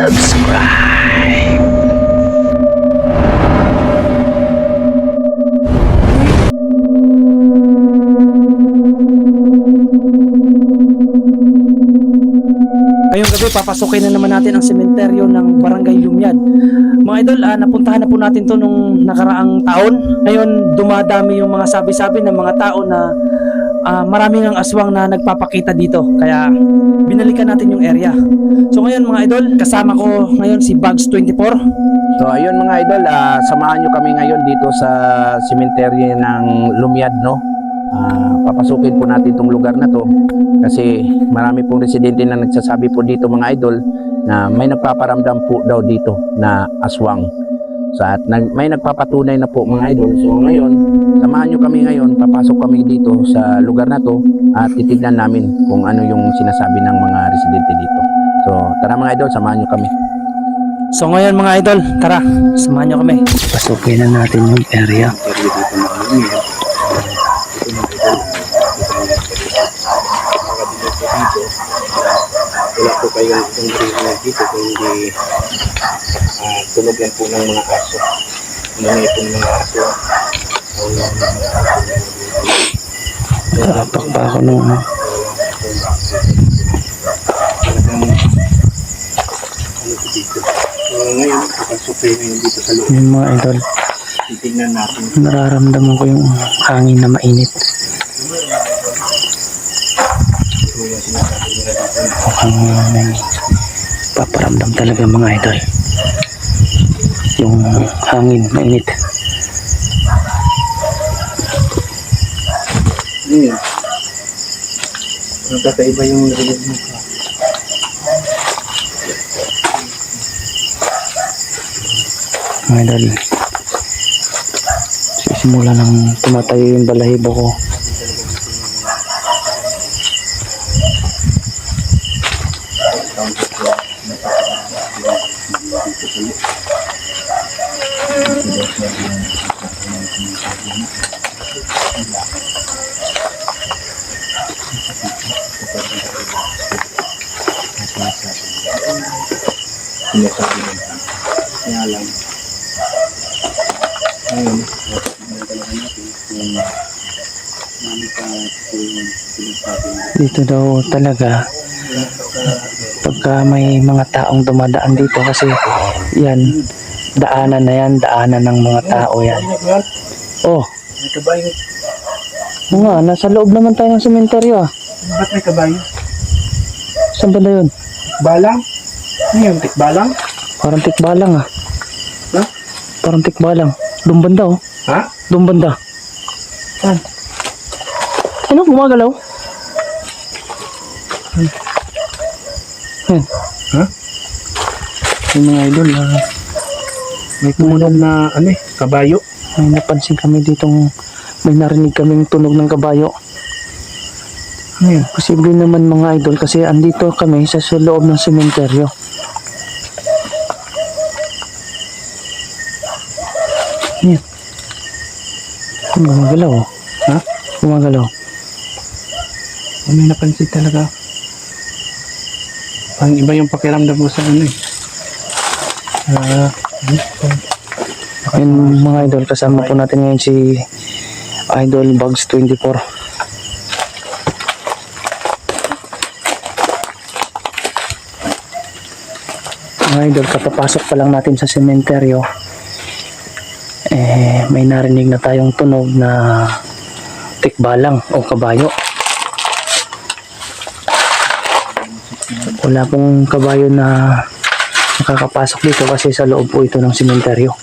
subscribe. Ngayong gabi, papasukin na naman natin ang sementeryo ng Barangay Lumyad. Mga idol, napuntahan na po natin to nung nakaraang taon. Ngayon, dumadami yung mga sabi-sabi ng mga tao na maraming ang aswang na nagpapakita dito. Kaya, binalikan natin yung area. So ngayon mga idol, kasama ko ngayon si Bugs24. So ayun mga idol, samahan nyo kami ngayon dito sa sementeryo ng Lumyad, no? Papasukin po natin itong lugar na to kasi marami pong residente na nagsasabi po dito mga idol na may nagpaparamdam po daw dito na aswang. So at may nagpapatunay na po mga idol. So ngayon, samahan nyo kami ngayon, papasok kami dito sa lugar na to at titignan namin kung ano yung sinasabi ng mga residente dito. So tara mga idol, samahan nyo kami. So ngayon mga idol, tara, samahan nyo kami. Pasukin na natin yung area. Wala po kayong itong drill dito kung hindi tunog lang po ng mga aso. Nangyay po ng mga aso. Nakapak pa ako nung ngayon, papasok kayo ngayon dito sa loob. yung mga idol. Titignan natin. Nararamdaman ko yung hangin na mainit. Mukhang may paparamdam talaga mga idol. Yung hangin mainit. Ngayon, kakaiba yung narinig mo. Mga idol, sisimula nang tumatayo yung balahibo ko. Kaya lang, ngayon, talaga natin kung mami pa yung sinasabi mo. Dito daw talaga pagka may mga taong dumadaan dito kasi yan, daanan na yan, daanan ng mga tao yan. Oh, May kabayo. oo nga, nasa loob naman tayo ng sementeryo ah. Ba't may kabayo? Saan ba na yun? Balang? Ano yung tikbalang? Parang tikbalang ah. Ha? Parang tikbalang. Doon banda oh. Ha? Doon banda. Saan? Ano, gumagalaw? Yan. Ha? Yung mga idol May tumunog na ano kabayo. may napansin kami ditong may narinig kaming tunog ng kabayo. Ano yun? Posible naman mga idol kasi andito kami sa loob ng sementeryo. Yan. Gumagalaw oh. Ha? Gumagalaw. May napansin talaga. Ang iba yung pakiramdam mo sa ano Yan mga idol, kasama po natin ngayon si Idol Bugs24. Mga idol, katapasok pa lang natin sa sementeryo, may narinig na tayong tunog na tikbalang o kabayo. Wala pong kabayo na nakakapasok dito kasi sa loob po ito ng sementeryo.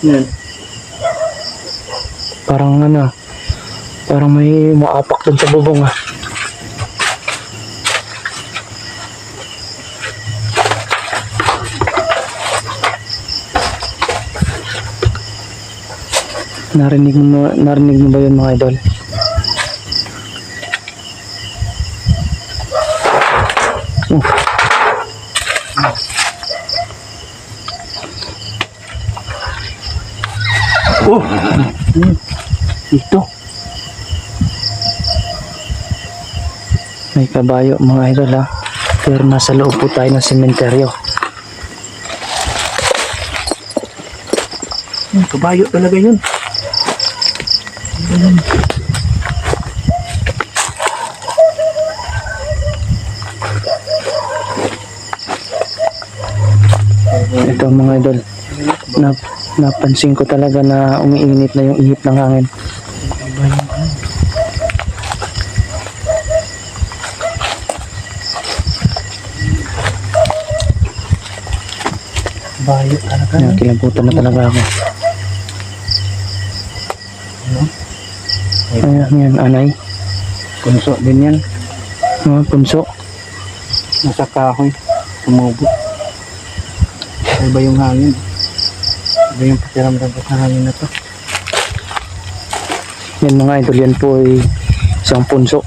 Yan. Parang ano, parang may maapak dun sa bubong ah. Narinig mo ba yun mga idol? Oh! Ito. May kabayo mga idol ha. Pero nasa loob po tayo ng sementeryo. Kabayo talaga yun. Ito mga idol. Napansin ko talaga na umiinit na yung ihip ng hangin. Kabayo talaga. Yan, kilabutan na talaga ako. Ayan, yan, anay. Punso din yan. Punso. Nasa kahoy. Tumubo. Iba yung hangin. Iba yung pakiramdam ko sa hangin na to. Yan mga idol, yan po ay isang punso.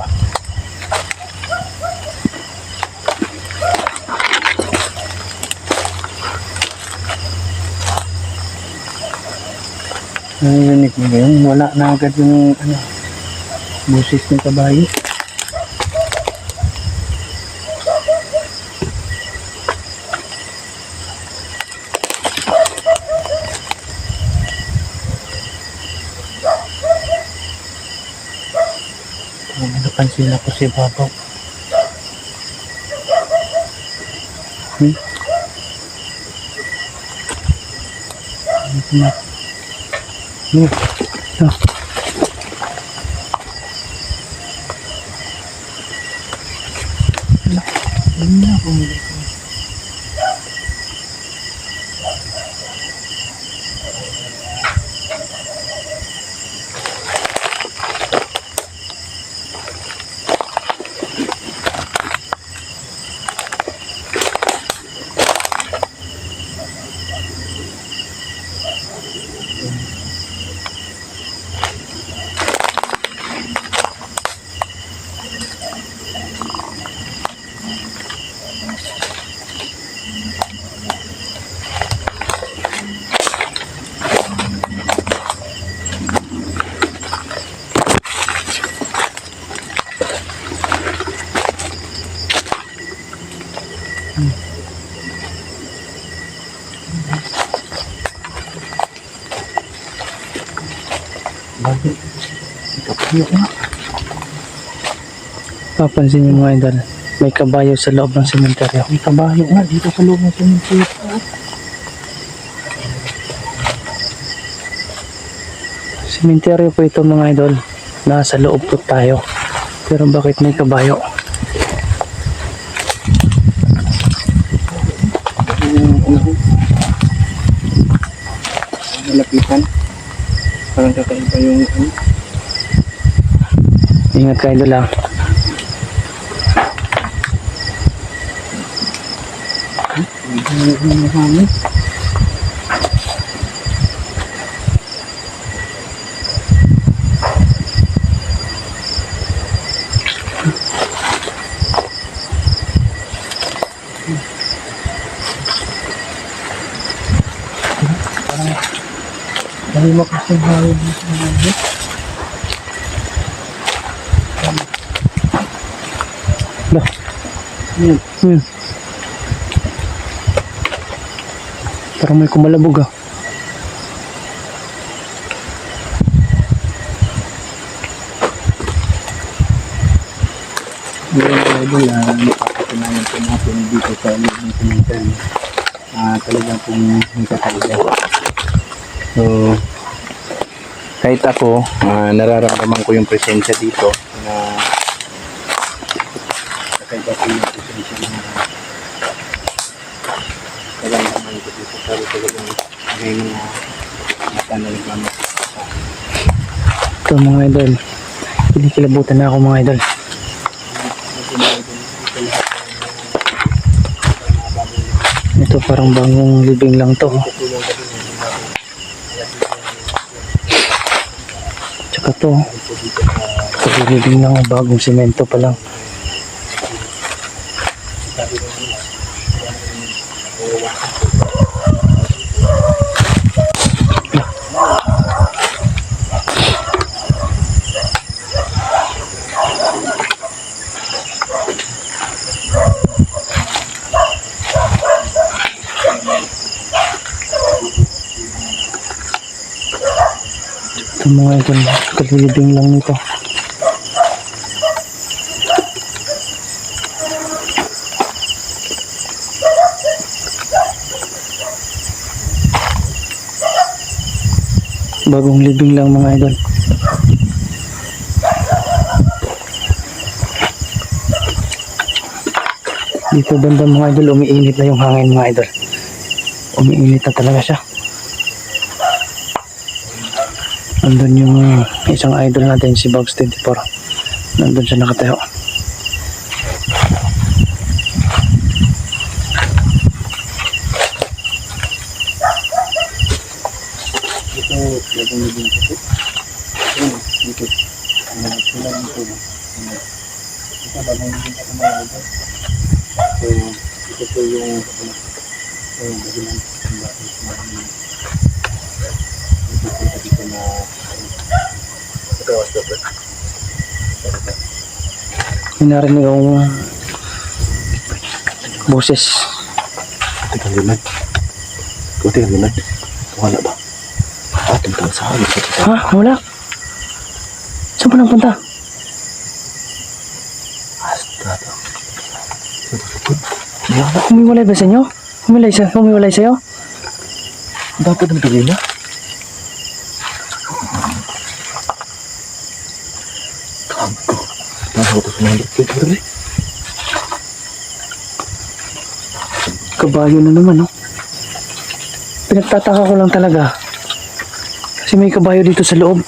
Narinig mo yun? Wala na agad yung busis ng kabayo. Napansin ako si Babaw. Bakit? Kabayo nga. Papansin niyo mga idol, may kabayo sa loob ng sementeryo. May kabayo nga dito sa loob ng cemetery. Sementeryo po ito mga idol. Nasa loob po tayo. Pero bakit may kabayo? Malapitan. Parang kakaiba yung Ingat ka idol lang. hangin. Dahil makasing hangin dito ng hangin. Bah, Yan. parang may kumalabog ah. Ngayon idol, napapatunayan po natin dito sa loob ng cemetery. Talagang pong may kakaiba. So, kahit ako, nararamdaman ko yung presensya dito na kakaiba po yung presensya na nararamdaman ko dito. Pero talagang may mga mata na nagmamakita sa akin. Ito mga idol. Kinikilabutan na ako mga idol. Ito parang bagong libing lang to. Ito, pagiging lang bagong simento pa lang. Ito mga idol, kalilibing lang nito. Bagong libing lang mga idol. Dito banda mga idol, umiinit na yung hangin mga idol. Umiinit na talaga siya. Nandun yung isang idol natin, si Bugs 24. Nandun siya nakatayo. May narinig akong boses. Tingnan liman. Tingnan liman. Wala ba? Tentang sa amin. Ha? Wala? Saan pa nagpunta? Asta to. Humiwalay ba sa inyo? Humiwalay sa'yo? Dapat na ito na. Kampo. Nasa ko sa mga dito. Kabayo na naman, no? Pinagtataka ko lang talaga. Kasi may kabayo dito sa loob.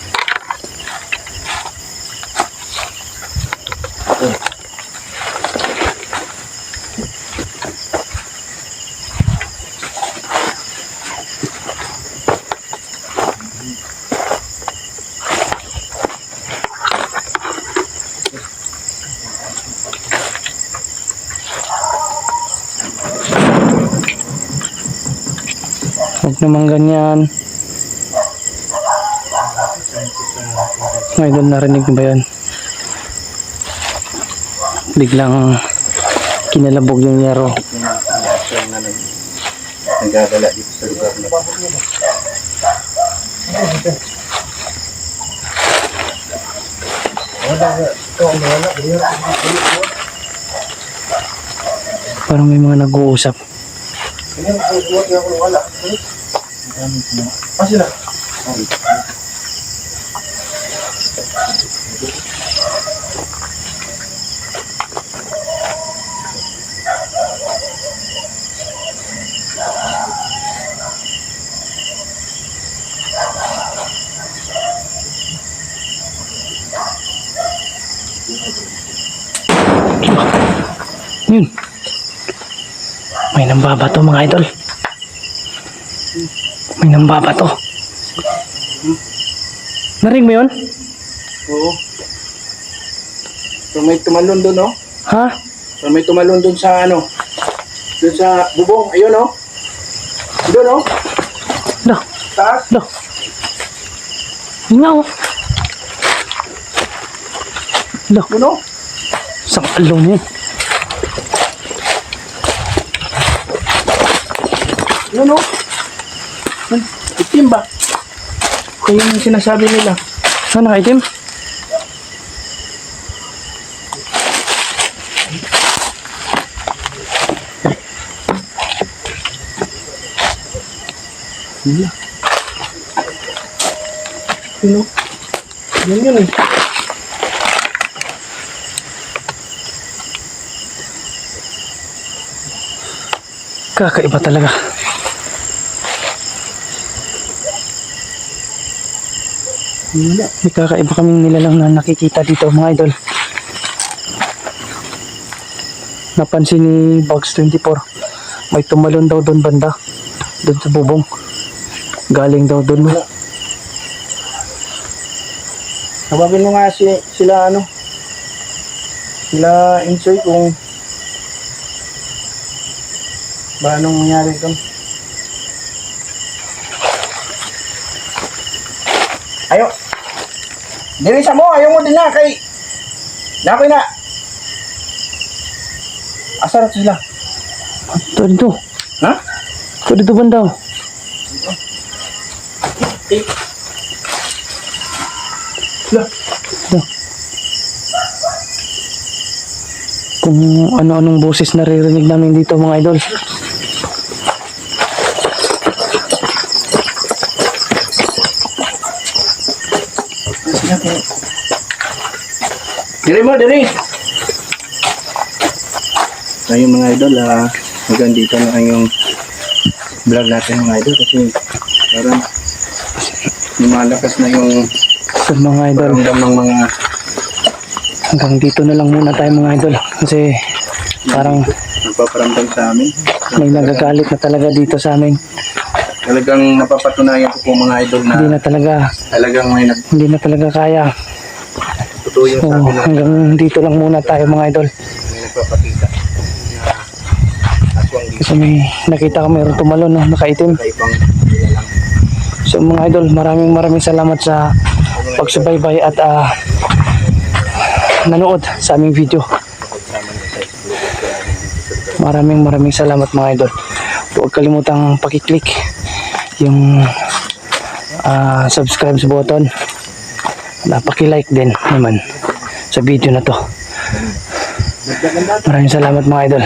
Huwag naman ganyan. Mga idol, narinig mo ba yun? Biglang kinalabog yung yero. Nagagala dito sa lugar na. Parang may mga nag-uusap. Yun. May nambabato mga idol. May nambabato. Narinig mo yun? Oo. So may tumalon doon, no? Ha? So may tumalon doon sa ano? Doon sa bubong. Ayun, no? Doon, no? Dah. Taas. Dah. Yun nga oh. Dah. Doon, no? Isang along yun. Yun, no? Itim ba? Kaya yung sinasabi nila. Saan nakaitim? Yun, no? Yun eh. Kakaiba talaga. May kakaiba kaming nilalang na nakikita dito mga idol. Napansin ni Bugs 24. May tumalon daw doon banda. Doon sa bubong. Galing daw doon. Tawagin mo nga sila ano, sila Insoy kung ba anong nangyari ito. Ayo. Dirisa mo, ayaw mo din na kay Nakoy na. Asar sila. Ito dito. Ha? Ito dito banda. Sila. Kung ano-anong boses naririnig namin dito mga idol. Diri mo, diri. Ayun mga idol, hanggang dito na yung vlog natin mga idol kasi parang lumalakas na yung So mga idol, paramdam ng mga hanggang dito na lang muna tayo mga idol. Kasi parang nagpaparamdam sa amin. may nagagalit na talaga dito sa amin. Talagang napapatunayan ko po mga idol na Hindi na talaga, talagang may hindi na talaga kaya. nagtutuyo So sa amin na hanggang dito lang muna tayo mga idol. may nagpapakita na aswang dito Kasi may nakita ko mayroong tumalon no, nakaitim. sa ibang nilalang. So mga idol, maraming salamat sa pagsubaybay at nanood sa aming video. Maraming salamat mga idol. Huwag kalimutang pakiclick yung subscribe button. Paki-like din naman sa video na to. Maraming salamat mga idol.